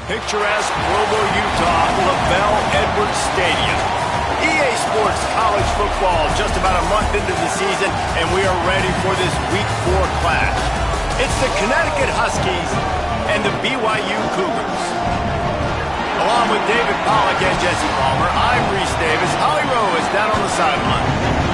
picturesque Provo, Utah, LaBelle Edwards Stadium. EA Sports College Football just about a month into the season, and we are ready for this Week 4 clash. It's the Connecticut Huskies and the BYU Cougars. Along with David Pollack and Jesse Palmer, I'm Reese Davis. Holly Rowe is down on the sideline.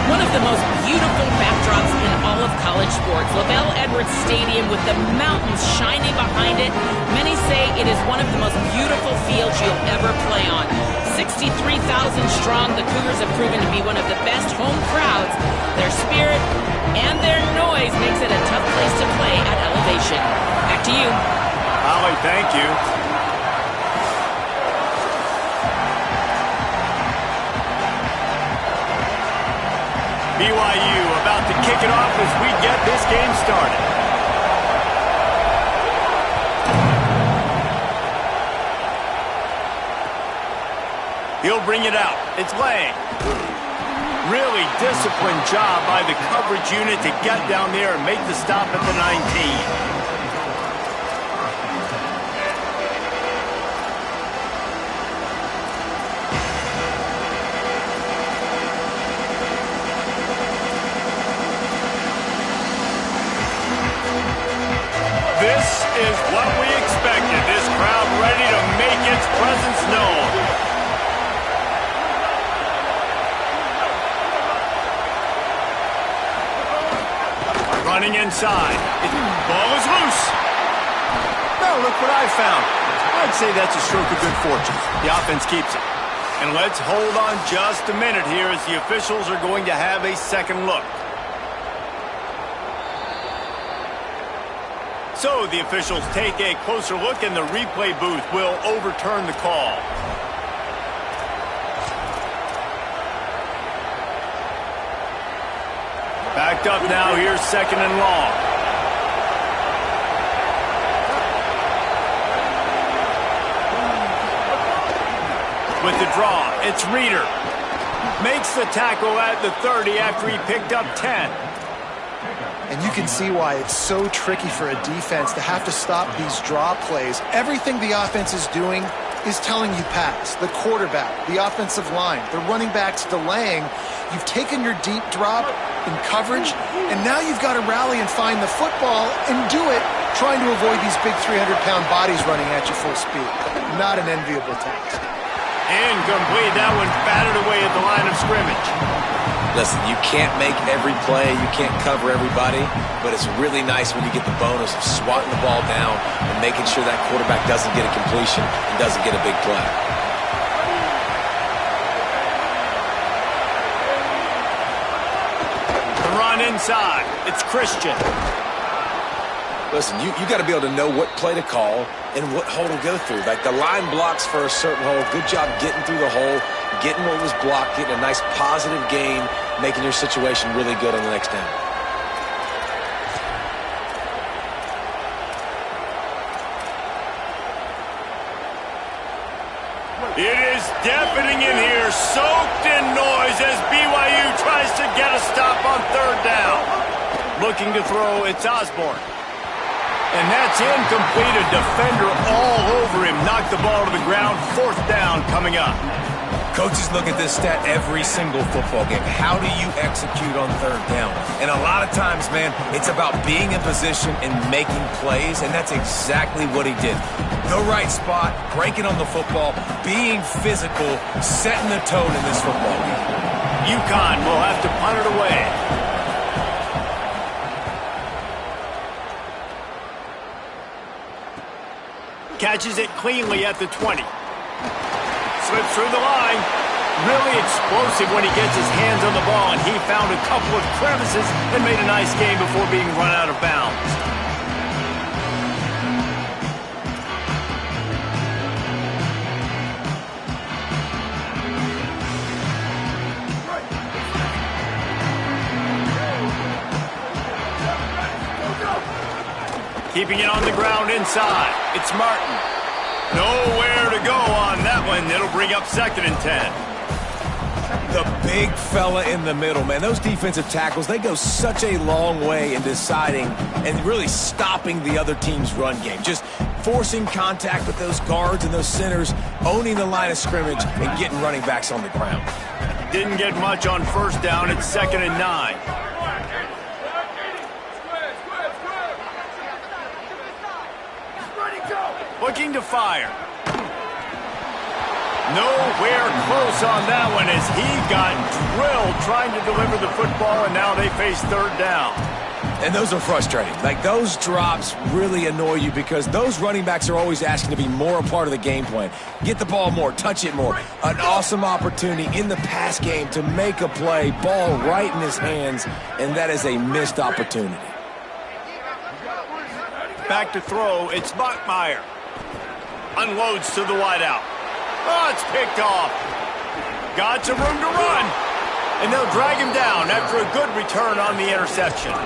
One of the most beautiful backdrops in all of college sports, LaBelle Edwards Stadium with the mountains shining behind it. Many say it is one of the most beautiful fields you'll ever play on. 63,000 strong, the Cougars have proven to be one of the best home crowds. Their spirit and their noise makes it a tough place to play at elevation. Back to you. Holly, thank you. BYU about to kick it off as we get this game started. He'll bring it out. It's Lang. Really disciplined job by the coverage unit to get down there and make the stop at the 19. This is what we expected. This crowd ready to make its presence known. Running inside. Ball is loose. Now look what I found. I'd say that's a stroke of good fortune. The offense keeps it. And let's hold on just a minute here as the officials are going to have a second look. So the officials take a closer look and the replay booth will overturn the call. Backed up now, here's second and long. With the draw, it's Reeder. Makes the tackle at the 30 after he picked up 10. And you can see why it's so tricky for a defense to have to stop these draw plays. Everything the offense is doing is telling you pass. The quarterback, the offensive line, the running backs delaying. You've taken your deep drop in coverage, and now you've got to rally and find the football and do it, trying to avoid these big 300-pound bodies running at you full speed. Not an enviable task. Incomplete. That one batted away at the line of scrimmage. Listen, you can't make every play, you can't cover everybody, but it's really nice when you get the bonus of swatting the ball down and making sure that quarterback doesn't get a completion and doesn't get a big play. The run inside. It's Christian. Listen, you got to be able to know what play to call and what hole to go through. Like the line blocks for a certain hole. Good job getting through the hole, getting what was blocked, getting a nice positive gain, making your situation really good on the next down. It is deafening in here, soaked in noise as BYU tries to get a stop on third down. Looking to throw, it's Osborne. And that's incomplete. A defender all over him. Knocked the ball to the ground. Fourth down coming up. Coaches look at this stat every single football game. How do you execute on third down? And a lot of times, man, it's about being in position and making plays, and that's exactly what he did. The right spot, breaking on the football, being physical, setting the tone in this football game. UConn will have to punt it away. Catches it cleanly at the 20. Slips through the line. Really explosive when he gets his hands on the ball, and he found a couple of crevices and made a nice game before being run out of bounds. Keeping it on the ground inside. It's Martin. Nowhere to go on that one. It'll bring up second and 10. The big fella in the middle, man. Those defensive tackles, they go such a long way in deciding and really stopping the other team's run game. Just forcing contact with those guards and those centers, owning the line of scrimmage, and getting running backs on the ground. Didn't get much on first down. It's 2nd and 9. Looking to fire. Nowhere close on that one as he got drilled trying to deliver the football, and now they face 3rd down. And those are frustrating. Like, those drops really annoy you because those running backs are always asking to be more a part of the game plan. Get the ball more, touch it more. An awesome opportunity in the pass game to make a play, ball right in his hands, and that is a missed opportunity. Back to throw, it's Bachmeier. Unloads to the wideout. Oh, it's picked off. Got some room to run. And they'll drag him down after a good return on the interception.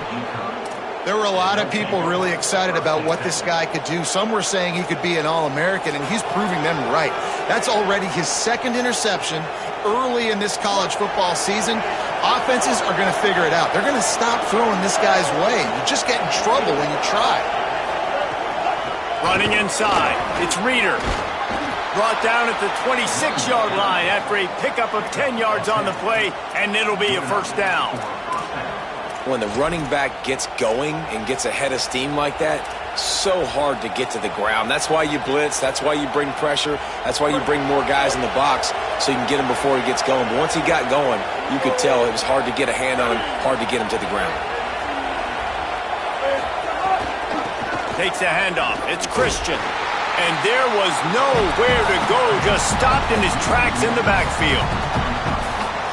There were a lot of people really excited about what this guy could do. Some were saying he could be an All-American, and he's proving them right. That's already his 2nd interception early in this college football season. Offenses are going to figure it out. They're going to stop throwing this guy's way. You just get in trouble when you try. Running inside, it's Reeder. Brought down at the 26-yard line after a pickup of 10 yards on the play, and it'll be a 1st down. When the running back gets going and gets ahead of steam like that, so hard to get to the ground. That's why you blitz. That's why you bring pressure. That's why you bring more guys in the box so you can get him before he gets going. But once he got going, you could tell it was hard to get a hand on him, hard to get him to the ground. Takes a handoff. It's Christian. And there was nowhere to go. Just stopped in his tracks in the backfield.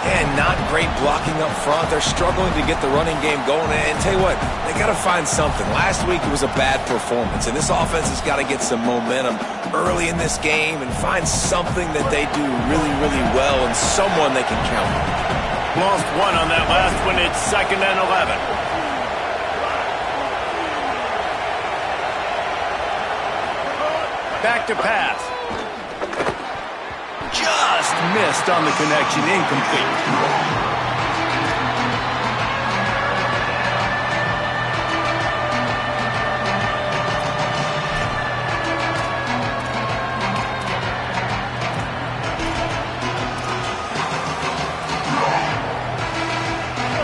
And not great blocking up front. They're struggling to get the running game going. And tell you what, they got to find something. Last week it was a bad performance, and this offense has got to get some momentum early in this game and find something that they do really, really well and someone they can count on. Lost one on that last one. It's 2nd and 11. Back to pass. Just missed on the connection. Incomplete.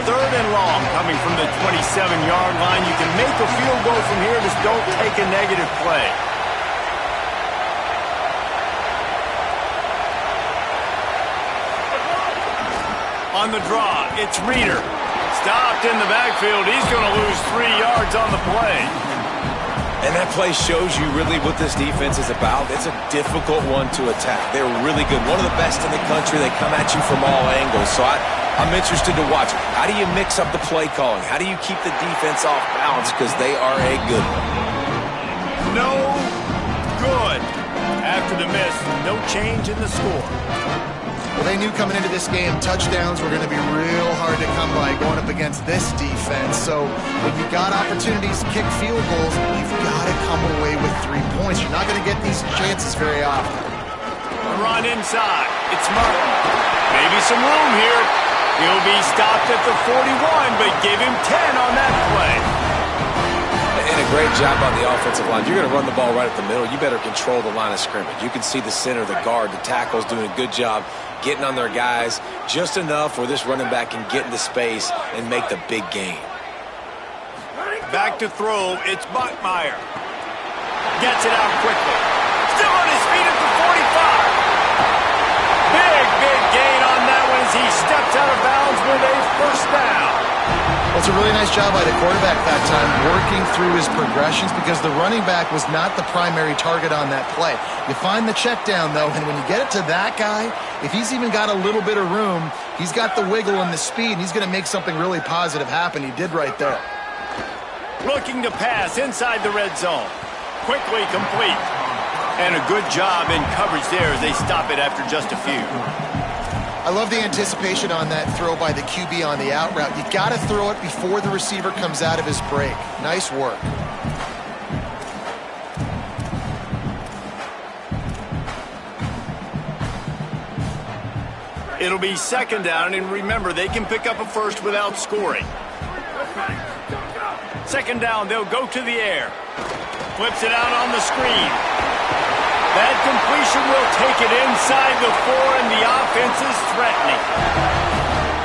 Third and long coming from the 27-yard line. You can make a field goal from here. Just don't take a negative play. On the draw, it's Reeder. Stopped in the backfield. He's going to lose 3 yards on the play. And that play shows you really what this defense is about. It's a difficult one to attack. They're really good. One of the best in the country. They come at you from all angles. So I'm interested to watch. How do you mix up the play calling? How do you keep the defense off balance? Because they are a good one. No good. After the miss, no change in the score. Well, they knew coming into this game touchdowns were going to be real hard to come by going up against this defense. So when you got opportunities to kick field goals, you've got to come away with 3 points. You're not going to get these chances very often. Run inside. It's Martin. Maybe some room here. He'll be stopped at the 41, but give him 10 on that play. And a great job on the offensive line. If you're going to run the ball right at the middle, you better control the line of scrimmage. You can see the center, the guard, the tackles doing a good job getting on their guys just enough where this running back can get into space and make the big gain. Back to throw, it's Bachmeier. Gets it out quickly. Still on his feet at the 45. Big gain on that one as he steps out of bounds with a 1st down. Well, it's a really nice job by the quarterback that time, working through his progressions because the running back was not the primary target on that play. You find the check down, though, and when you get it to that guy, if he's even got a little bit of room, he's got the wiggle and the speed, and he's going to make something really positive happen. He did right there. Looking to pass inside the red zone. Quickly complete. And a good job in coverage there as they stop it after just a few. I love the anticipation on that throw by the QB on the out route. You got to throw it before the receiver comes out of his break. Nice work. It'll be second down, and remember, they can pick up a first without scoring. Second down, they'll go to the air. Flips it out on the screen. That completion will take it inside the 4, and the offense is threatening.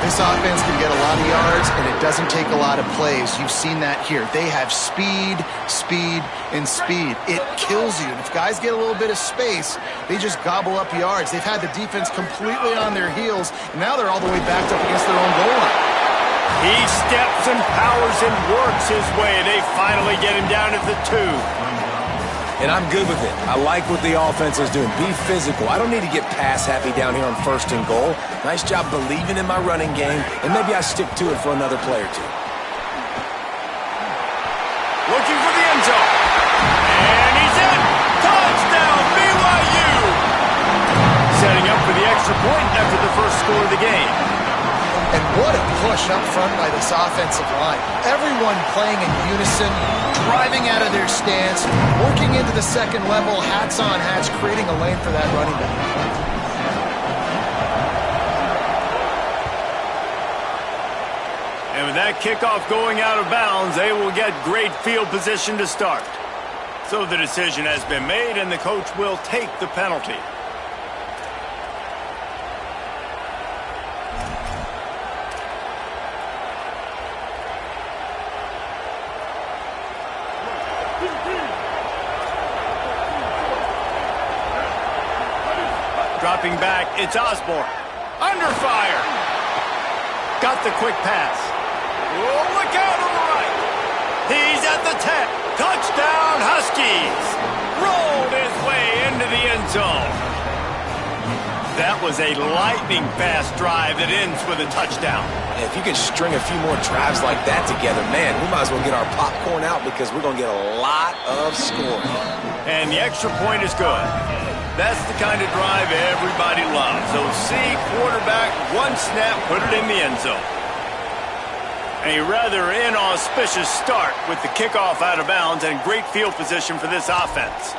This offense can get a lot of yards, and it doesn't take a lot of plays. You've seen that here. They have speed, speed, and speed. It kills you. And if guys get a little bit of space, they just gobble up yards. They've had the defense completely on their heels, and now they're all the way backed up against their own goal line. He steps and powers and works his way. They finally get him down at the 2. And I'm good with it. I like what the offense is doing. Be physical. I don't need to get pass happy down here on 1st and goal. Nice job believing in my running game, and maybe I stick to it for another play or 2. Looking for the end zone. And he's in. Touchdown, BYU. Setting up for the extra point after the first score of the game. And what a push up front by this offensive line. Everyone playing in unison, driving out of their stance, working into the second level, hats on hats, creating a lane for that running back. And with that kickoff going out of bounds, they will get great field position to start. So the decision has been made, and the coach will take the penalty. Dropping back, it's Osborne. Under fire. Got the quick pass. Oh, look out on the right. He's at the 10. Touchdown, Huskies. Rolled his way into the end zone. That was a lightning-fast drive that ends with a touchdown. If you can string a few more drives like that together, man, we might as well get our popcorn out because we're going to get a lot of scoring. And the extra point is good. That's the kind of drive everybody loves. So see quarterback, one snap, put it in the end zone. A rather inauspicious start with the kickoff out of bounds and great field position for this offense.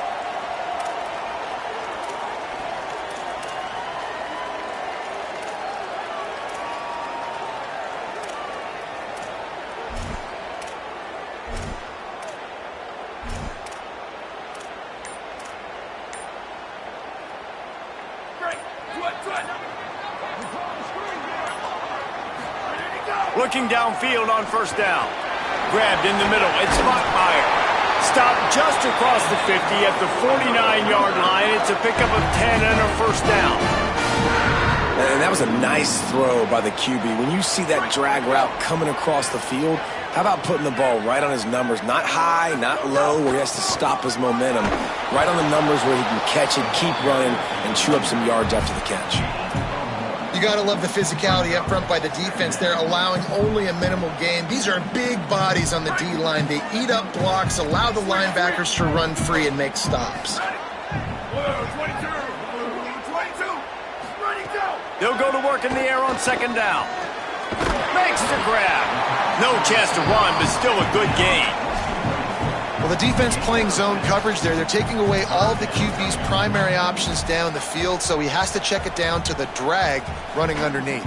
Looking downfield on first down. Grabbed in the middle. It's Bachmeier. Stopped just across the 50 at the 49-yard line. It's a pickup of 10 and a first down. And that was a nice throw by the QB. When you see that drag route coming across the field, how about putting the ball right on his numbers? Not high, not low, where he has to stop his momentum. Right on the numbers where he can catch it, keep running, and chew up some yards after the catch. You got to love the physicality up front by the defense. They're allowing only a minimal gain. These are big bodies on the D-line. They eat up blocks, allow the linebackers to run free and make stops. They'll go to work in the air on second down. Makes the grab. No chance to run, but still a good gain. Well, the defense playing zone coverage there. They're taking away all of the QB's primary options down the field, so he has to check it down to the drag running underneath.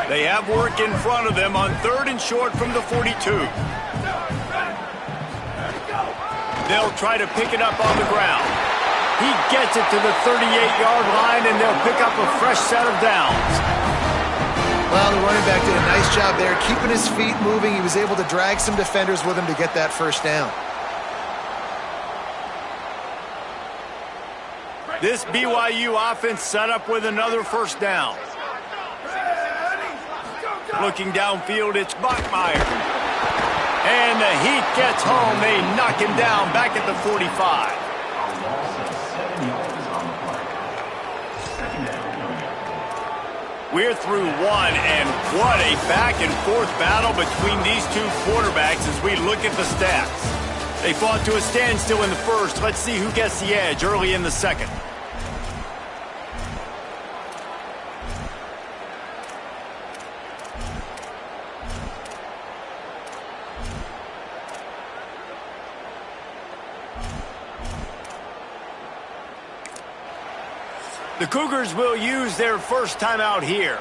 They have work in front of them on 3rd and short from the 42. They'll try to pick it up on the ground. He gets it to the 38-yard line, and they'll pick up a fresh set of downs. Well, the running back did a nice job there, keeping his feet moving. He was able to drag some defenders with him to get that first down. This BYU offense set up with another first down. Looking downfield, it's Bachmeier. And the heat gets home. They knock him down back at the 45. We're through one, and what a back-and-forth battle between these two quarterbacks as we look at the stats. They fought to a standstill in the first. Let's see who gets the edge early in the second. The Cougars will use their first timeout here.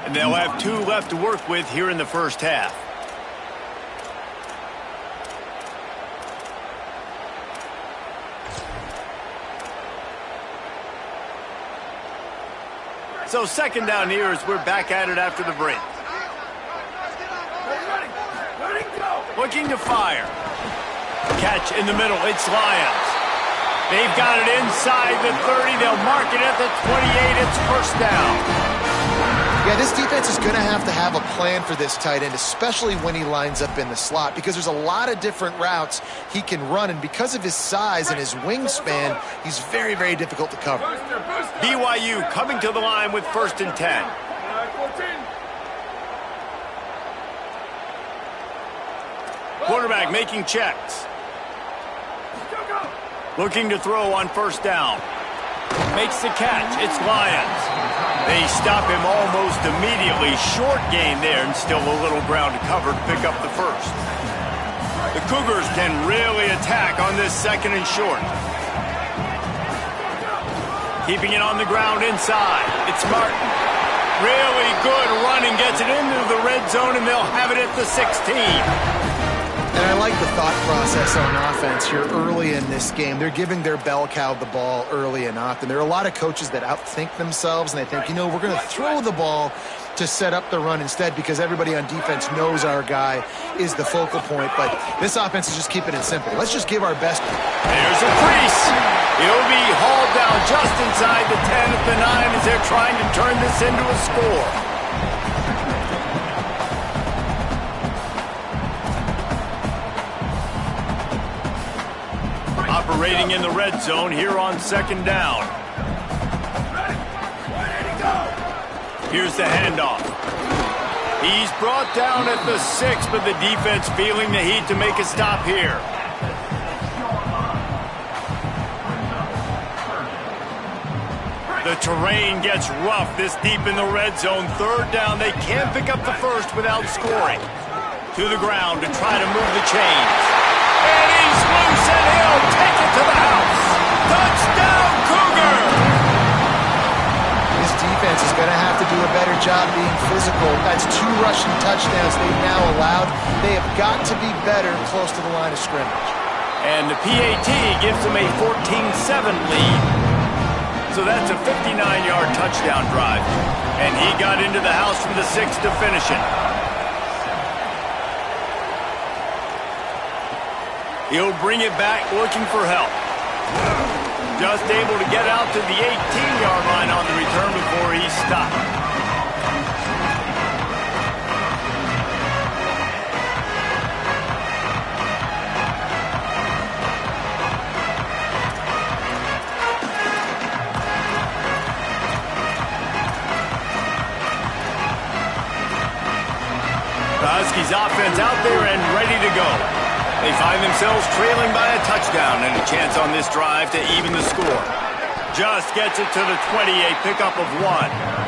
And they'll have 2 left to work with here in the first half. So second down here as we're back at it after the break. Looking to fire. Catch in the middle. It's Lions. They've got it inside the 30. They'll mark it at the 28. It's first down. Yeah, this defense is going to have a plan for this tight end, especially when he lines up in the slot, because there's a lot of different routes he can run, and because of his size and his wingspan, he's very, very difficult to cover. BYU coming to the line with 1st and 10. Quarterback making checks. Looking to throw on 1st down. Makes the catch. It's Lions. They stop him almost immediately. Short gain there and still a little ground to cover to pick up the first. The Cougars can really attack on this 2nd and short. Keeping it on the ground inside. It's Martin. Really good running. Gets it into the red zone, and they'll have it at the 16. And I like the thought process on offense here early in this game. They're giving their bell cow the ball early and often. There are a lot of coaches that outthink themselves, and they think, we're going to throw the ball to set up the run instead because everybody on defense knows our guy is the focal point. But this offense is just keeping it simple. Let's just give our best. There's a crease. He'll be hauled down just inside the 10 at the 9 as they're trying to turn this into a score. Operating in the red zone here on 2nd down. Here's the handoff. He's brought down at the 6, but the defense feeling the heat to make a stop here. The terrain gets rough this deep in the red zone. 3rd down. They can't pick up the first without scoring. To the ground to try to move the chains. And he's loose, and he'll take it to the house. Touchdown, Cougar! This defense is going to have to do a better job being physical. That's 2 rushing touchdowns they've now allowed. They have got to be better close to the line of scrimmage. And the PAT gives them a 14-7 lead. So that's a 59-yard touchdown drive. And he got into the house from the 6 to finish it. He'll bring it back looking for help. Just able to get out to the 18-yard line on the return before he stopped. The Huskies offense out there and ready to go. They find themselves trailing by a touchdown and a chance on this drive to even the score. Just gets it to the 28, pickup of 1.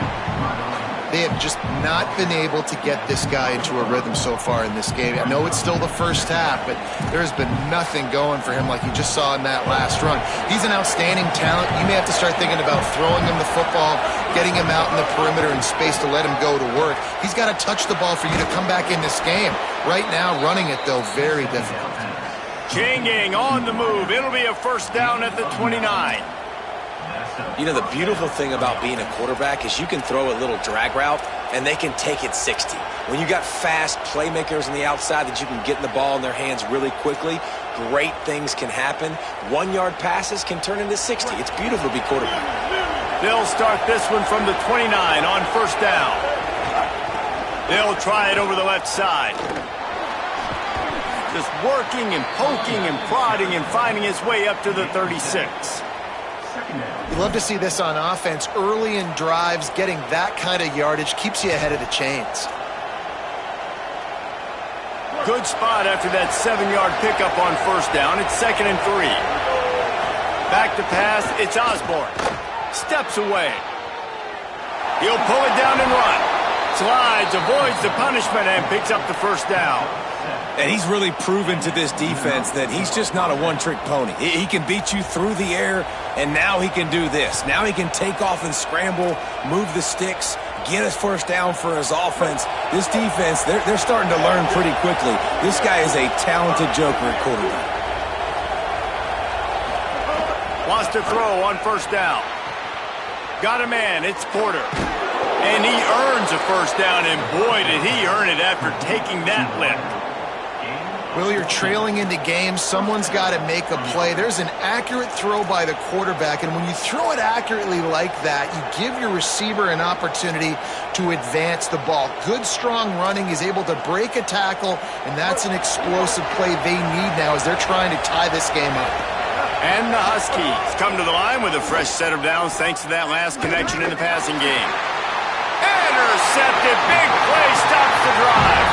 They have just not been able to get this guy into a rhythm so far in this game. I know it's still the first half, but there's been nothing going for him like you just saw in that last run. He's an outstanding talent. You may have to start thinking about throwing him the football, getting him out in the perimeter in space to let him go to work. He's got to touch the ball for you to come back in this game. Right now, running it, though, very difficult. Chain gang on the move. It'll be a 1st down at the 29. The beautiful thing about being a quarterback is you can throw a little drag route, and they can take it 60. When you got fast playmakers on the outside that you can get in the ball in their hands really quickly, great things can happen. 1-yard passes can turn into 60. It's beautiful to be quarterback. They'll start this one from the 29 on 1st down. They'll try it over the left side. Just working and poking and prodding and finding his way up to the 36. You love to see this on offense. Early in drives, getting that kind of yardage keeps you ahead of the chains. Good spot after that 7-yard pickup on 1st down. It's 2nd and 3. Back to pass. It's Osborne. Steps away. He'll pull it down and run. Slides, avoids the punishment, and picks up the 1st down. And he's really proven to this defense that he's just not a one-trick pony. He can beat you through the air, and now he can do this. Now he can take off and scramble, move the sticks, get us first down for his offense. This defense, they're starting to learn pretty quickly. This guy is a talented joker at quarterback. Wants to throw on first down. Got a man, it's Porter. And he earns a first down, and boy, did he earn it after taking that lift. Well, you're trailing into games. Someone's got to make a play. There's an accurate throw by the quarterback, and when you throw it accurately like that, you give your receiver an opportunity to advance the ball. Good, strong running is able to break a tackle, and that's an explosive play they need now as they're trying to tie this game up. And the Huskies come to the line with a fresh set of downs thanks to that last connection in the passing game. Intercepted. Big play stops the drive.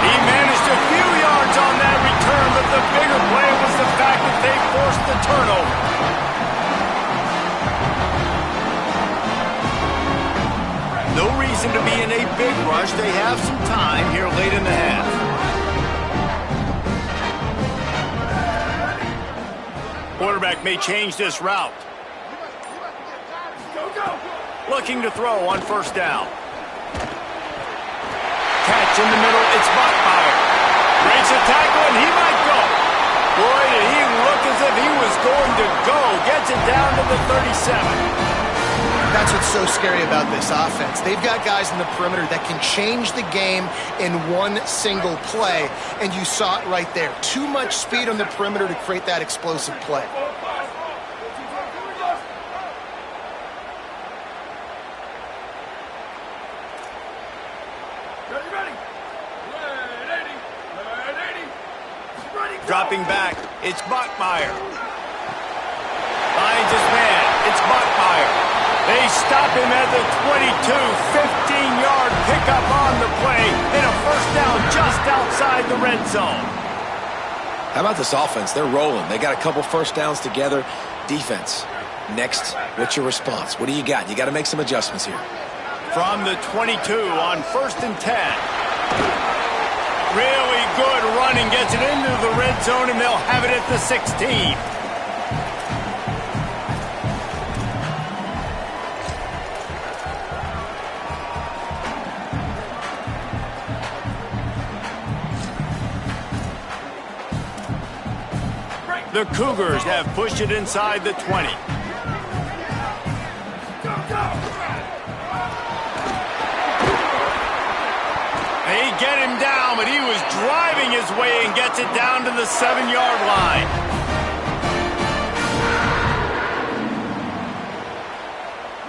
He managed a few yards on that return, but the bigger play was the fact that they forced the turnover. No reason to be in a big rush. They have some time here late in the half. Quarterback may change this route. Looking to throw on first down. Catch in the middle, it's Bachmeier. Breaks a tackle, and he might go. Boy, did he look as if he was going to go. Gets it down to the 37. That's what's so scary about this offense. They've got guys in the perimeter that can change the game in one single play, and you saw it right there. Too much speed on the perimeter to create that explosive play. Dropping back, it's Bachmeier. Finds his man, it's Bachmeier. They stop him at the 22, 15-yard pickup on the play, and a first down just outside the red zone. How about this offense? They're rolling. They got a couple first downs together. Defense, next, what's your response? What do you got? You got to make some adjustments here. From the 22 on 1st and 10. Really good running, gets it into the red zone, and they'll have it at the 16. The Cougars have pushed it inside the 20. They get him down, but he was driving his way and gets it down to the 7-yard line.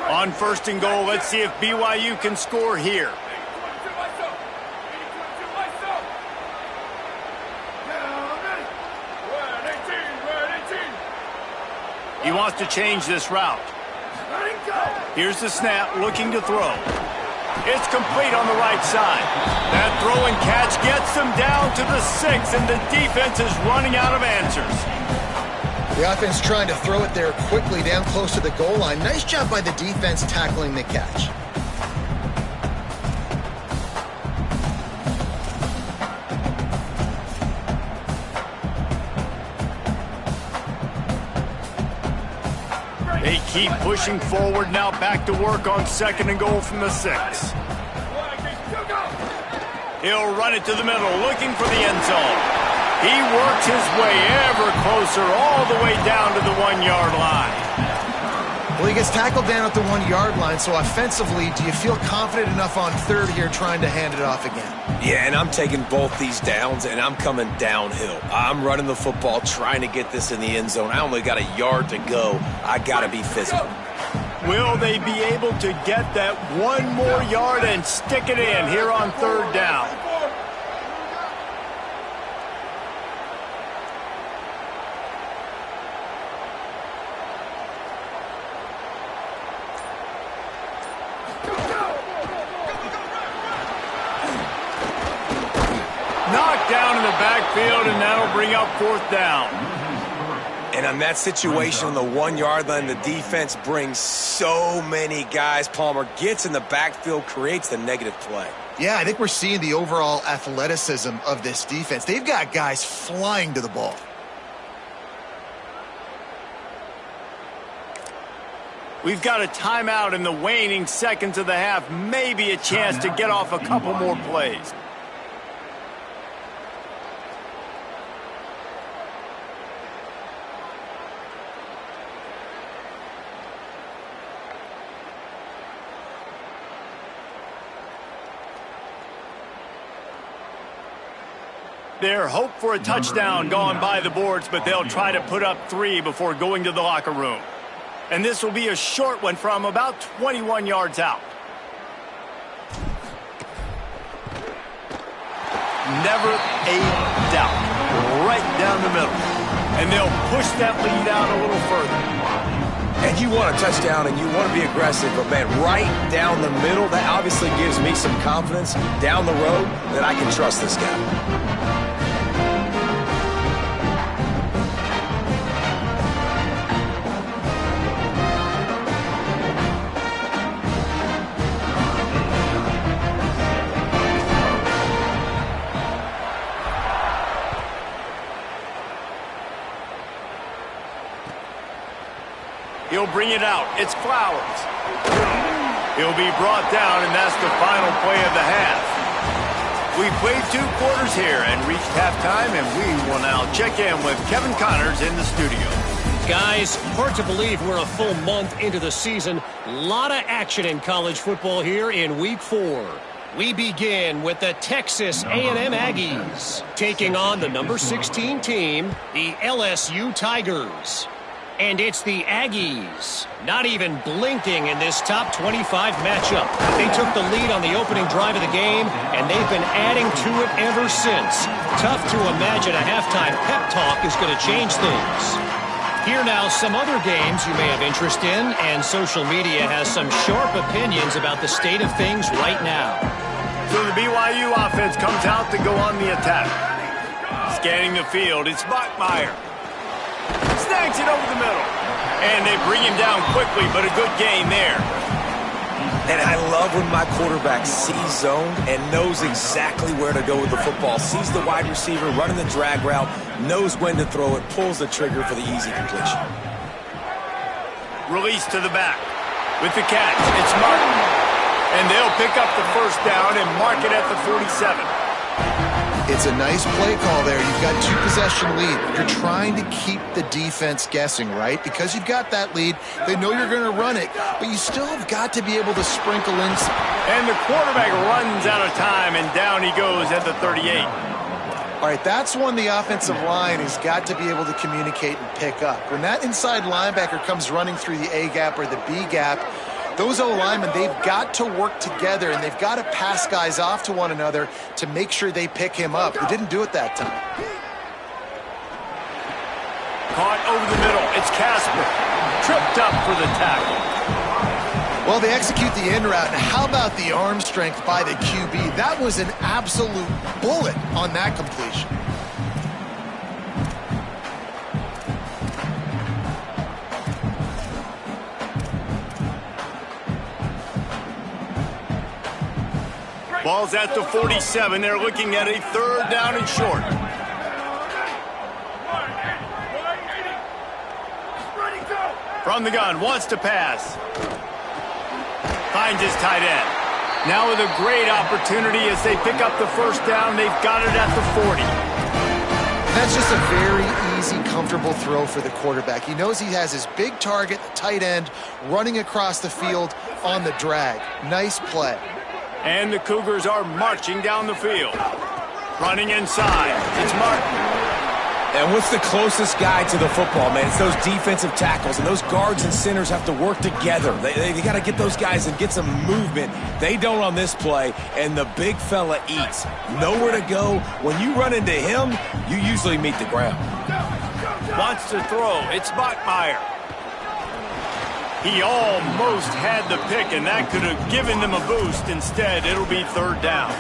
On 1st and goal, let's see if BYU can score here. He wants to change this route. Here's the snap, looking to throw. It's complete on the right side. That throw and catch gets them down to the 6, and the defense is running out of answers. The offense trying to throw it there quickly down close to the goal line. Nice job by the defense tackling the catch. They keep pushing forward, now back to work on 2nd and goal from the 6. He'll run it to the middle, looking for the end zone. He works his way ever closer, all the way down to the 1-yard line. Well, he gets tackled down at the 1-yard line, so offensively, do you feel confident enough on 3rd here trying to hand it off again? Yeah, and I'm taking both these downs, and I'm coming downhill. I'm running the football, trying to get this in the end zone. I only got a yard to go. I got to be physical. Will they be able to get that one more yard and stick it in here on 3rd down? Knocked down in the backfield, and that'll bring up 4th down. And on that situation on the 1-yard line, the defense brings so many guys. Palmer gets in the backfield, creates the negative play. Yeah, I think we're seeing the overall athleticism of this defense. They've got guys flying to the ball. We've got a timeout in the waning seconds of the half. Maybe a chance to get off a couple more plays. Their hope for a touchdown gone by the boards, but they'll try to put up 3 before going to the locker room. And this will be a short one from about 21 yards out. Never a doubt. Right down the middle. And they'll push that lead out a little further. And you want a touchdown and you want to be aggressive, but man, right down the middle, that obviously gives me some confidence down the road that I can trust this guy. He'll bring it out. It's Flowers. He'll be brought down, and that's the final play of the half. We played 2 quarters here and reached halftime, and we will now check in with Kevin Connors in the studio. Guys, hard to believe we're a full month into the season. A lot of action in college football here in Week 4. We begin with the Texas A&M Aggies taking on the number 16 team, the LSU Tigers. And it's the Aggies, not even blinking in this top 25 matchup. They took the lead on the opening drive of the game, and they've been adding to it ever since. Tough to imagine a halftime pep talk is going to change things. Here now, some other games you may have interest in, and social media has some sharp opinions about the state of things right now. So the BYU offense comes out to go on the attack. Scanning the field, it's Bachmeier. Snags it over the middle. And they bring him down quickly, but a good gain there. And I love when my quarterback sees zoned and knows exactly where to go with the football. Sees the wide receiver running the drag route, knows when to throw it, pulls the trigger for the easy completion. Release to the back. With the catch, it's Martin. And they'll pick up the first down and mark it at the 47. It's a nice play call there. You've got 2-possession lead. You're trying to keep the defense guessing, right? Because you've got that lead, they know you're going to run it, but you still have got to be able to sprinkle in some. And the quarterback runs out of time, and down he goes at the 38. All right, that's when the offensive line has got to be able to communicate and pick up. When that inside linebacker comes running through the A gap or the B gap, those O-linemen, they've got to work together, and they've got to pass guys off to one another to make sure they pick him up. They didn't do it that time. Caught over the middle. It's Casper. Tripped up for the tackle. Well, they execute the in route, and how about the arm strength by the QB? That was an absolute bullet on that completion. Ball's at the 47. They're looking at a 3rd down and short. From the gun, wants to pass. Finds his tight end. Now with a great opportunity as they pick up the first down. They've got it at the 40. That's just a very easy, comfortable throw for the quarterback. He knows he has his big target, the tight end, running across the field on the drag. Nice play. And the Cougars are marching down the field. Running inside. It's Martin. And what's the closest guy to the football, man? It's those defensive tackles, and those guards and centers have to work together. They got to get those guys and get some movement. They don't on this play, and the big fella eats. Nowhere to go. When you run into him, you usually meet the ground. Wants to throw. It's Bachmeier. He almost had the pick, and that could have given them a boost. Instead, it'll be 3rd down.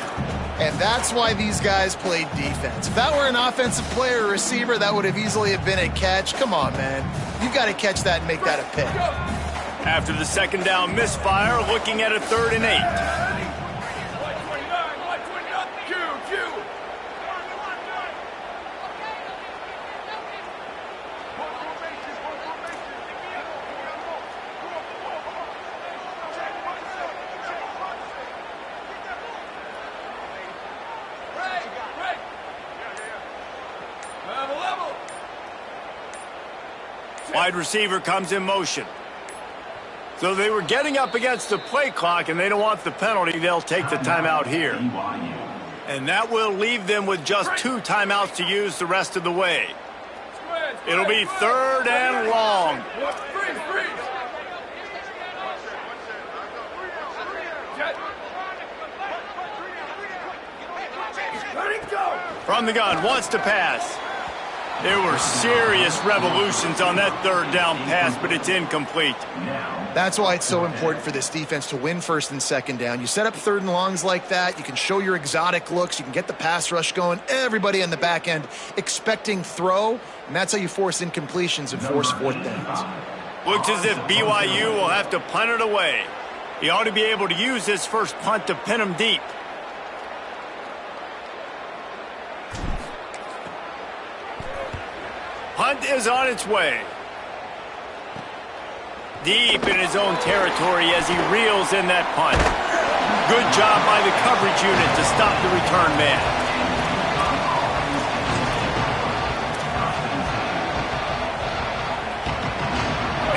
And that's why these guys played defense. If that were an offensive player or receiver, that would have easily have been a catch. Come on, man. You've got to catch that and make that a pick. After the 2nd down misfire, looking at a 3rd and 8. Wide receiver comes in motion. So they were getting up against the play clock, and they don't want the penalty. They'll take the timeout here. And that will leave them with just 2 timeouts to use the rest of the way. It'll be 3rd and long. From the gun, wants to pass. There were serious revolutions on that 3rd down pass, but it's incomplete. That's why it's so important for this defense to win 1st and 2nd down. You set up 3rd and longs like that. You can show your exotic looks. You can get the pass rush going. Everybody on the back end expecting throw, and that's how you force incompletions and force 4th downs. Looks as if BYU will have to punt it away. He ought to be able to use this first punt to pin him deep. Punt is on its way. Deep in his own territory as he reels in that punt. Good job by the coverage unit to stop the return man.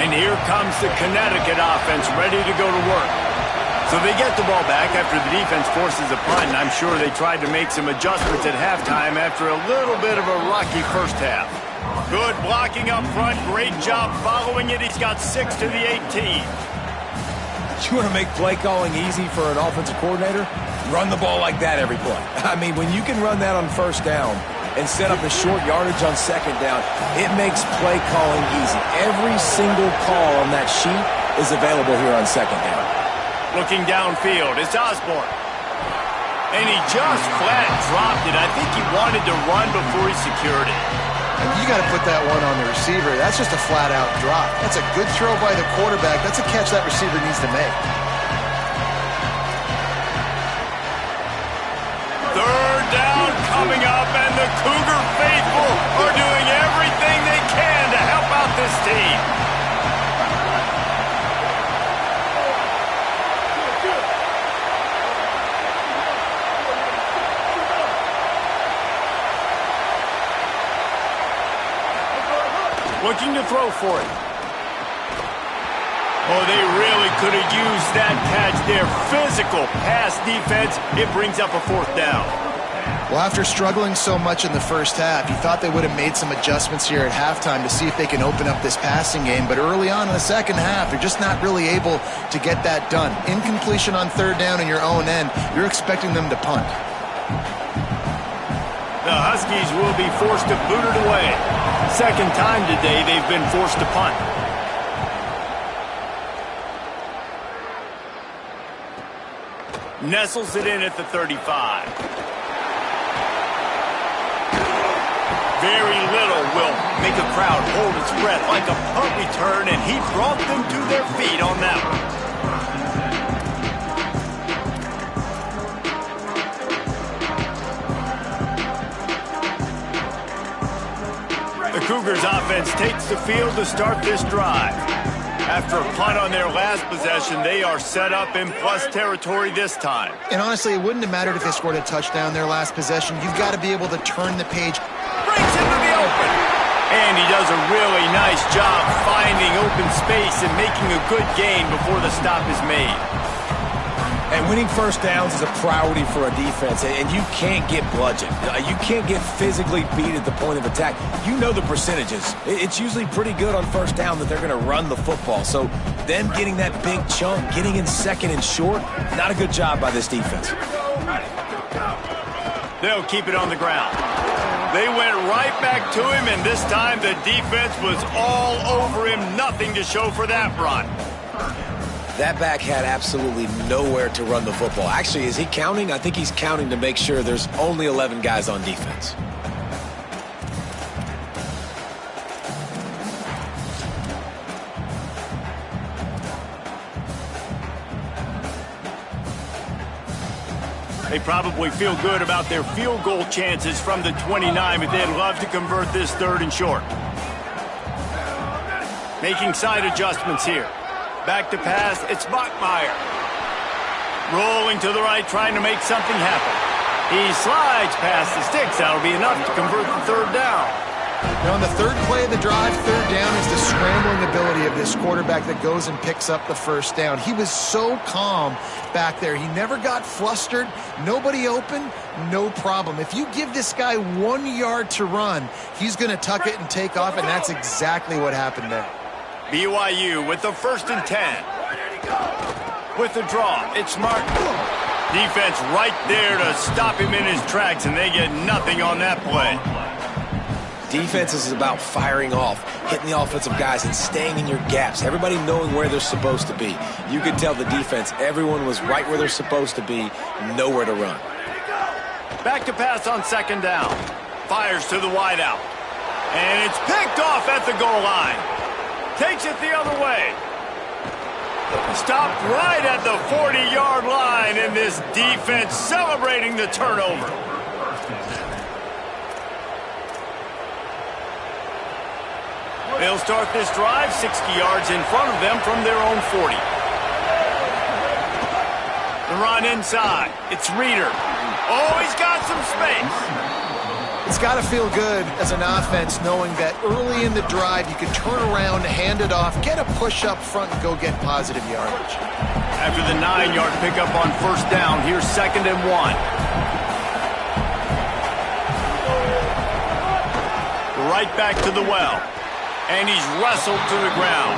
And here comes the Connecticut offense ready to go to work. So they get the ball back after the defense forces a punt. I'm sure they tried to make some adjustments at halftime after a little bit of a rocky first half. Good blocking up front. Great job following it. He's got 6 to the 18. You want to make play calling easy for an offensive coordinator? Run the ball like that every play. I mean, when you can run that on 1st down and set up the short yardage on 2nd down, it makes play calling easy. Every single call on that sheet is available here on 2nd down. Looking downfield, it's Osborne. And he just flat dropped it. I think he wanted to run before he secured it. You got to put that one on the receiver. That's just a flat-out drop. That's a good throw by the quarterback. That's a catch that receiver needs to make. 3rd down coming up, and the Cougar faithful are doing everything they can to help out this team. Looking to throw for it. Oh, they really could have used that catch there. Physical pass defense. It brings up a 4th down. Well, after struggling so much in the first half, you thought they would have made some adjustments here at halftime to see if they can open up this passing game. But early on in the second half, they're just not really able to get that done. Incompletion on 3rd down in your own end. You're expecting them to punt. The Huskies will be forced to boot it away. 2nd time today they've been forced to punt. Nestles it in at the 35. Very little will make a crowd hold its breath like a punt return, and he brought them to their feet on that one. The Cougars offense takes the field to start this drive. After a punt on their last possession, they are set up in plus territory this time. And honestly, it wouldn't have mattered if they scored a touchdown their last possession. You've got to be able to turn the page. Breaks into the open. And he does a really nice job finding open space and making a good gain before the stop is made. And winning 1st downs is a priority for a defense, and you can't get bludgeoned. You can't get physically beat at the point of attack. You know the percentages. It's usually pretty good on 1st down that they're going to run the football. So them getting that big chunk, getting in 2nd and short, not a good job by this defense. They'll keep it on the ground. They went right back to him, and this time the defense was all over him. Nothing to show for that run. That back had absolutely nowhere to run the football. Actually, is he counting? I think he's counting to make sure there's only 11 guys on defense. They probably feel good about their field goal chances from the 29, but they'd love to convert this 3rd and short. Making side adjustments here. Back to pass, it's Bachmeier. Rolling to the right, trying to make something happen. He slides past the sticks. That'll be enough to convert the 3rd down. Now, on the third play of the drive, third down is the scrambling ability of this quarterback that goes and picks up the first down. He was so calm back there. He never got flustered. Nobody open, no problem. If you give this guy 1 yard to run, he's going to tuck it and take off, and that's exactly what happened there. BYU with the 1st and 10. With the draw, it's Martin. Defense right there to stop him in his tracks, and they get nothing on that play. Defense is about firing off, hitting the offensive guys, and staying in your gaps. Everybody knowing where they're supposed to be. You could tell the defense, everyone was right where they're supposed to be, nowhere to run. Back to pass on 2nd down. Fires to the wideout. And it's picked off at the goal line. Takes it the other way. Stopped right at the 40-yard line, and this defense celebrating the turnover. They'll start this drive 60 yards in front of them from their own 40. The run inside. It's Reeder. Oh, he's got some space. It's got to feel good as an offense knowing that early in the drive you can turn around, hand it off, get a push up front, and go get positive yardage. After the 9-yard pickup on 1st down, here's 2nd and 1. Right back to the well. And he's wrestled to the ground.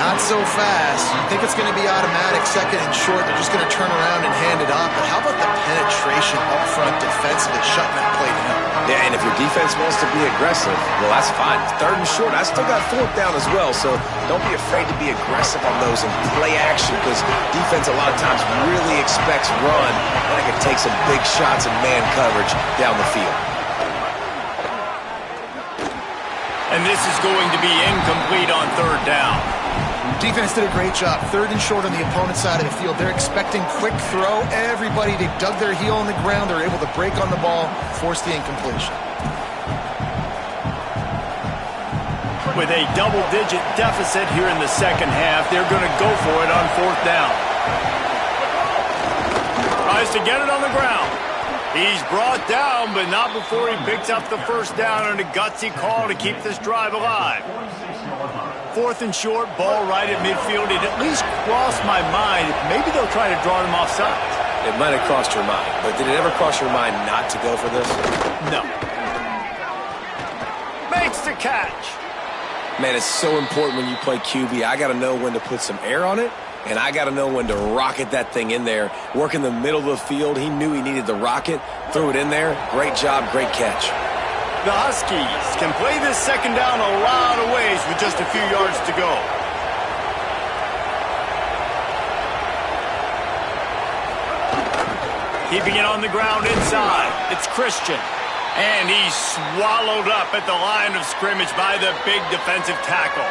Not so fast. You think it's going to be automatic, 2nd and short. They're just going to turn around and hand it off. But how about the penetration up front defensively, shutting that play down? Yeah, and if your defense wants to be aggressive, well, that's fine. 3rd and short, I still got 4th down as well, so don't be afraid to be aggressive on those and play action, because defense a lot of times really expects run, and it can take some big shots in man coverage down the field. And this is going to be incomplete on 3rd down. Defense did a great job. 3rd and short on the opponent's side of the field. They're expecting quick throw. Everybody, they dug their heel on the ground. They're able to break on the ball, force the incompletion. With a double-digit deficit here in the 2nd half, they're going to go for it on 4th down. Tries to get it on the ground. He's brought down, but not before he picks up the 1st down on a gutsy call to keep this drive alive. 4th and short, ball right at midfield. It at least crossed my mind. Maybe they'll try to draw them off sides. It might have crossed your mind, but did it ever cross your mind not to go for this? No. Makes the catch. Man, it's so important when you play QB. I got to know when to put some air on it, and I got to know when to rocket that thing in there. Work in the middle of the field. He knew he needed the rocket. Threw it in there. Great job, great catch. The Huskies can play this 2nd down a lot of ways with just a few yards to go. Keeping it on the ground inside. It's Christian. And he's swallowed up at the line of scrimmage by the big defensive tackle.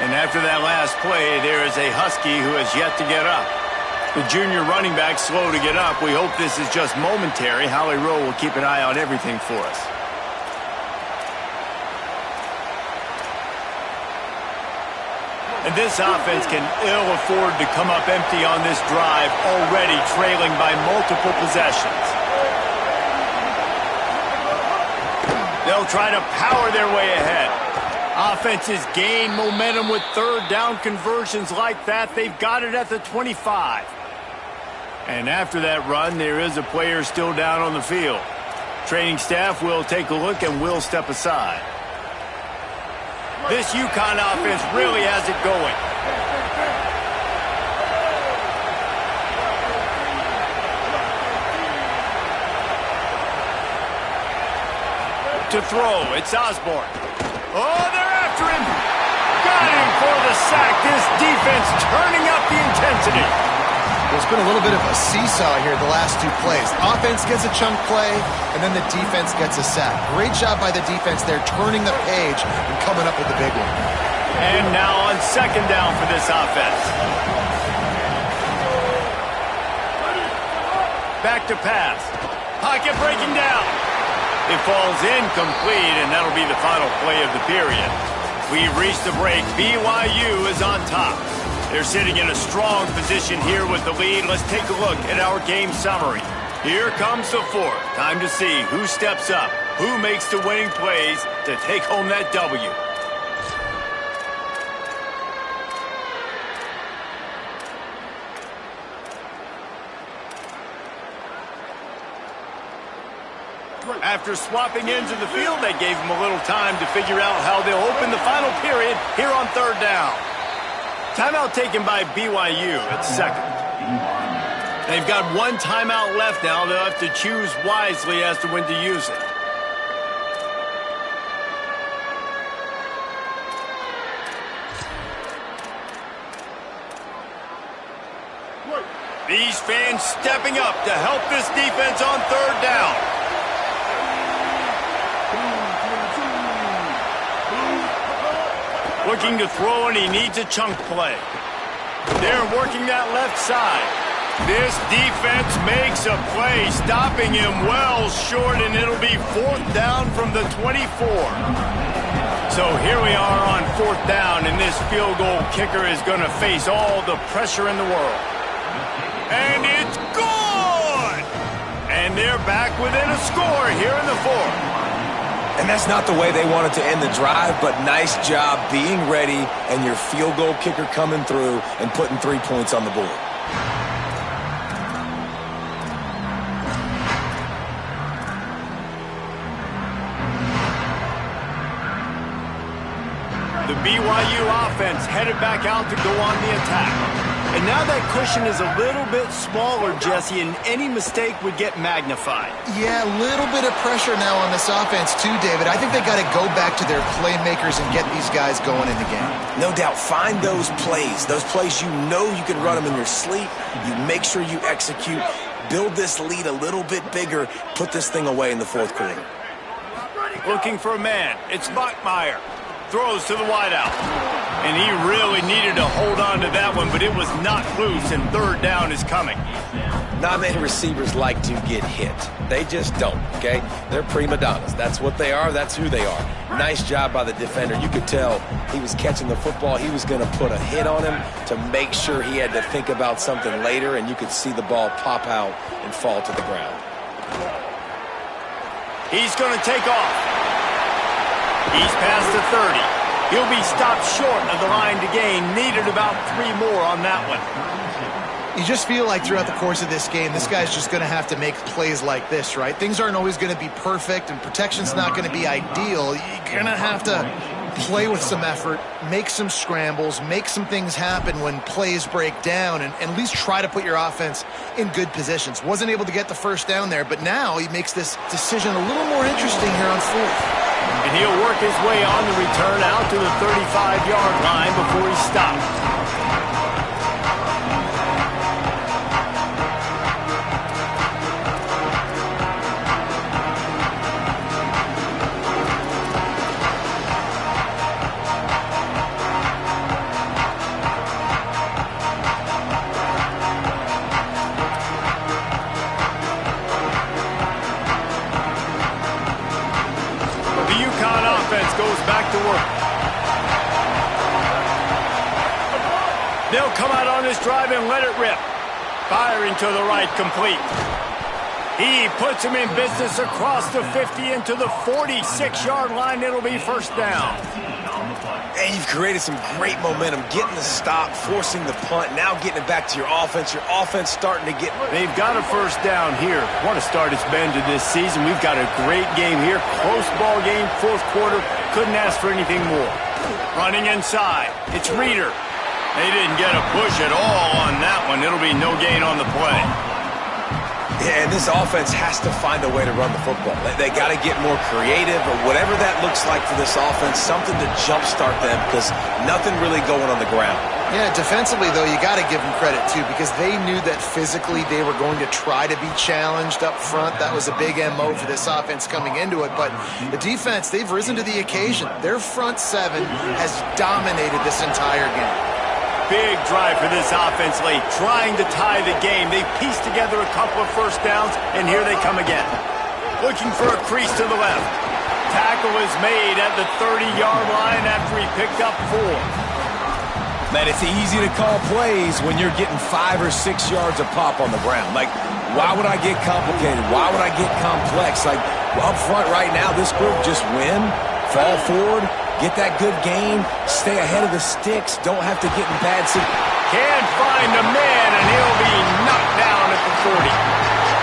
And after that last play, there is a Husky who has yet to get up. The junior running back slow to get up. We hope this is just momentary. Holly Rowe will keep an eye on everything for us. And this offense can ill afford to come up empty on this drive, already trailing by multiple possessions. They'll try to power their way ahead. Offenses gain momentum with 3rd down conversions like that. They've got it at the 25. And after that run, there is a player still down on the field. Training staff will take a look and will step aside. This UConn offense really has it going. To throw, it's Osborne. Oh, they're after him. Got him for the sack. This defense turning up the intensity. There's been a little bit of a seesaw here the last 2 plays. Offense gets a chunk play, and then the defense gets a sack. Great job by the defense there, turning the page and coming up with the big one. And now on 2nd down for this offense. Back to pass. Pocket breaking down. It falls incomplete, and that'll be the final play of the period. We've reached the break. BYU is on top. They're sitting in a strong position here with the lead. Let's take a look at our game summary. Here comes the 4th. Time to see who steps up Who makes the winning plays to take home that W? After swapping ends of the field, they gave him a little time to figure out how they'll open the final period here on third down. Timeout taken by BYU at second. They've got one timeout left now. They'll have to choose wisely as to when to use it. These fans stepping up to help this defense on third down. Looking to throw, and he needs a chunk play. They're working that left side. This defense makes a play, stopping him well short, and it'll be fourth down from the 24. So here we are on fourth down, and this field goal kicker is going to face all the pressure in the world. And it's good! And they're back within a score here in the fourth. And that's not the way they wanted to end the drive, but nice job being ready and your field goal kicker coming through and putting 3 points on the board. The BYU offense headed back out to go on the attack. And now that cushion is a little bit smaller, Jesse, and any mistake would get magnified. Yeah, a little bit of pressure now on this offense too, David. I think they got to go back to their playmakers and get these guys going in the game. No doubt, find those plays you know you can run them in your sleep. You make sure you execute, build this lead a little bit bigger, put this thing away in the fourth quarter. Looking for a man. It's Bachmeier. Throws to the wideout. And he really needed to hold on to that one, but it was not loose, and third down is coming. Not many receivers like to get hit. They just don't, okay? They're prima donnas. That's what they are. That's who they are. Nice job by the defender. You could tell he was catching the football. He was going to put a hit on him to make sure he had to think about something later, and you could see the ball pop out and fall to the ground. He's going to take off. He's past the 30. He'll be stopped short of the line to gain. Needed about 3 more on that one. You just feel like throughout the course of this game, this guy's just going to have to make plays like this, right? Things aren't always going to be perfect, and protection's not going to be ideal. You're going to have to play with some effort, make some scrambles, make some things happen when plays break down, and at least try to put your offense in good positions. Wasn't able to get the first down there, but now he makes this decision a little more interesting here on fourth. And he'll work his way on the return out to the 35-yard line before he stops. Goes back to work. They'll come out on this drive and let it rip. Firing to the right, complete. He puts him in business across the 50 into the 46-yard line. It'll be first down. And you've created some great momentum, getting the stop, forcing the punt, now getting it back to your offense. Your offense starting to get... They've got a first down here. What a start it's been to this season. We've got a great game here. Close ball game, fourth quarter. Couldn't ask for anything more. Running inside. It's Reeder. They didn't get a push at all on that one. It'll be no gain on the play. Yeah, and this offense has to find a way to run the football. They got to get more creative, or whatever that looks like for this offense, something to jumpstart them, because nothing really going on the ground. Yeah, defensively, though, you got to give them credit, too, because they knew that physically they were going to try to be challenged up front. That was a big MO for this offense coming into it. But the defense, they've risen to the occasion. Their front seven has dominated this entire game. Big drive for this offense late, trying to tie the game. They pieced together a couple of first downs, and here they come again. Looking for a crease to the left. Tackle is made at the 30-yard line after he picked up 4. Man, it's easy to call plays when you're getting 5 or 6 yards of pop on the ground. Like, why would I get complicated? Why would I get complex? Like, Up front right now, this group just win, fall forward, get that good game, stay ahead of the sticks, don't have to get in bad situations. Can't find a man, and he'll be knocked down at the 40.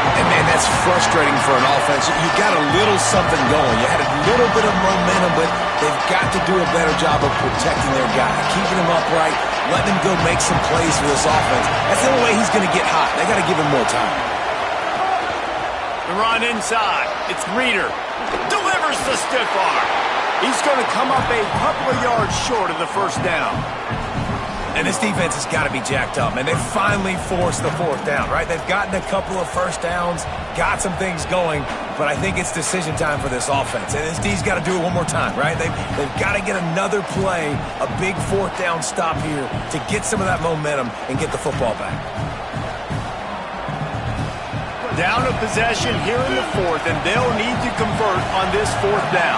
And, man, that's frustrating for an offense. You got a little something going. You had a little bit of momentum, but they've got to do a better job of protecting their guy, keeping him upright, letting him go make some plays for this offense. That's the only way he's going to get hot. They got to give him more time. The run inside. It's Reeder. Delivers the stiff arm. He's going to come up a couple of yards short of the first down. And this defense has got to be jacked up, man. They finally forced the fourth down, right? They've gotten a couple of first downs, got some things going, but I think it's decision time for this offense. And this D's got to do it one more time, right? They've got to get another play, a big fourth down stop here to get some of that momentum and get the football back. Down a possession here in the fourth, and they'll need to convert on this fourth down.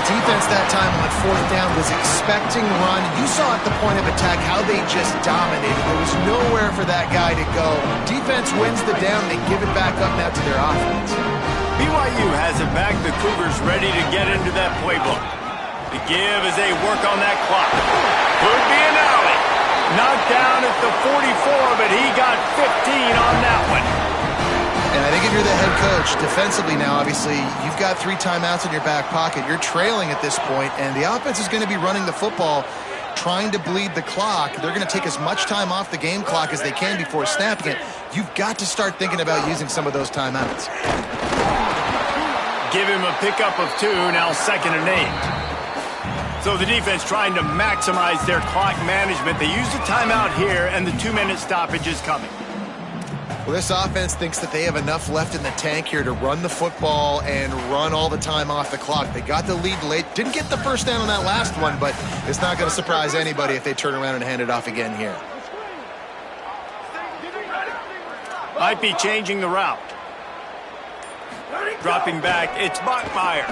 Defense that time on fourth down was expecting run. You saw at the point of attack how they just dominated. There was nowhere for that guy to go. Defense wins the down. They give it back up now to their offense. BYU has it back. The Cougars ready to get into that playbook. The give as they work on that clock. Could be an alley. Knocked down at the 44, but he got 15 on that one. And I think if you're the head coach, defensively now, obviously, you've got 3 timeouts in your back pocket. You're trailing at this point, and the offense is going to be running the football, trying to bleed the clock. They're going to take as much time off the game clock as they can before snapping it. You've got to start thinking about using some of those timeouts. Give him a pickup of 2, now 2nd and 8. So the defense trying to maximize their clock management. They use the timeout here, and the 2-minute stoppage is coming. Well, this offense thinks that they have enough left in the tank here to run the football and run all the time off the clock. They got the lead late. Didn't get the first down on that last one, but it's not going to surprise anybody if they turn around and hand it off again here. Might be changing the route. Dropping back, it's Bachmeier.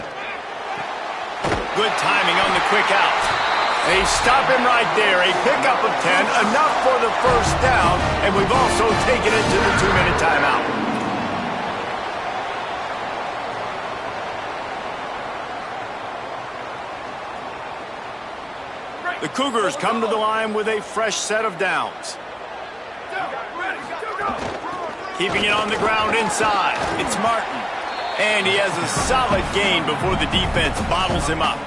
Good timing on the quick out. They stop him right there. A pickup of 10, enough for the first down, and we've also taken it to the 2-minute timeout. The Cougars come to the line with a fresh set of downs. Keeping it on the ground inside. It's Martin. And he has a solid gain before the defense bottles him up.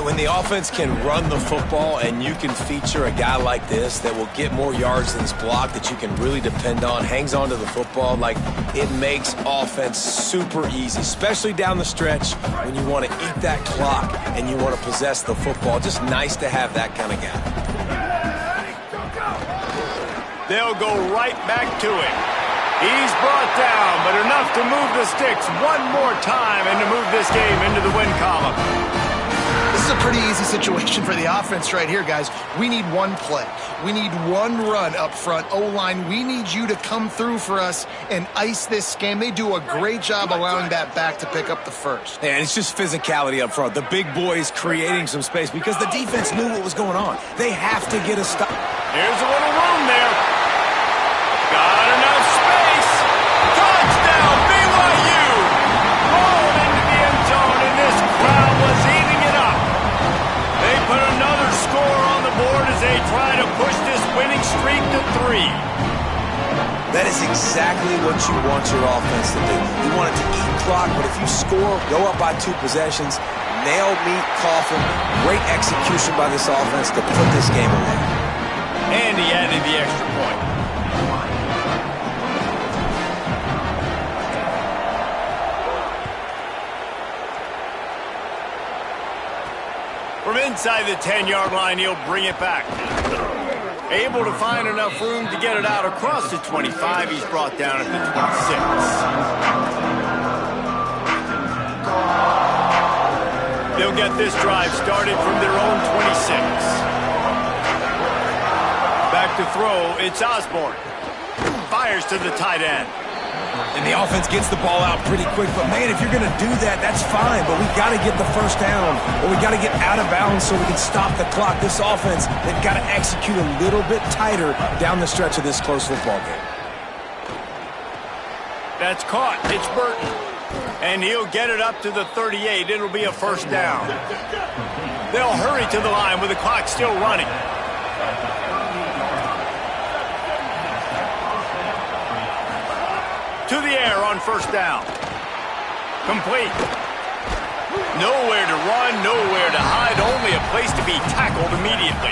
When the offense can run the football and you can feature a guy like this that will get more yards than his block, that you can really depend on, hangs on to the football, like, it makes offense super easy, especially down the stretch when you want to eat that clock and you want to possess the football. Just nice to have that kind of guy. They'll go right back to it. He's brought down, but enough to move the sticks one more time and to move this game into the win column. This is a pretty easy situation for the offense right here, guys. We need one play. We need one run up front. O-line, we need you to come through for us and ice this game. They do a great job allowing that back to pick up the first. And it's just physicality up front. The big boys creating some space because the defense knew what was going on. They have to get a stop. Here's a little room there. Got enough space. Touchdown, BYU. Rolled into the end zone, and this crowd was eating it up. They put another score on the board as they try to push this winning streak to 3. That is exactly what you want your offense to do. You want it to eat clock, but if you score, go up by 2 possessions, nail, meet, coffin. Great execution by this offense to put this game away. And he added the extra point. From inside the 10-yard line, he'll bring it back. Able to find enough room to get it out across the 25. He's brought down at the 26. They'll get this drive started from their own 26. Back to throw, it's Osborne. Fires to the tight end. And the offense gets the ball out pretty quick. But, man, if you're going to do that, that's fine. But we got to get the first down, or we got to get out of bounds so we can stop the clock. This offense, they've got to execute a little bit tighter down the stretch of this close football game. That's caught. It's Burton. And he'll get it up to the 38. It'll be a first down. They'll hurry to the line with the clock still running. To the air on first down. Complete. Nowhere to run, nowhere to hide, only a place to be tackled immediately.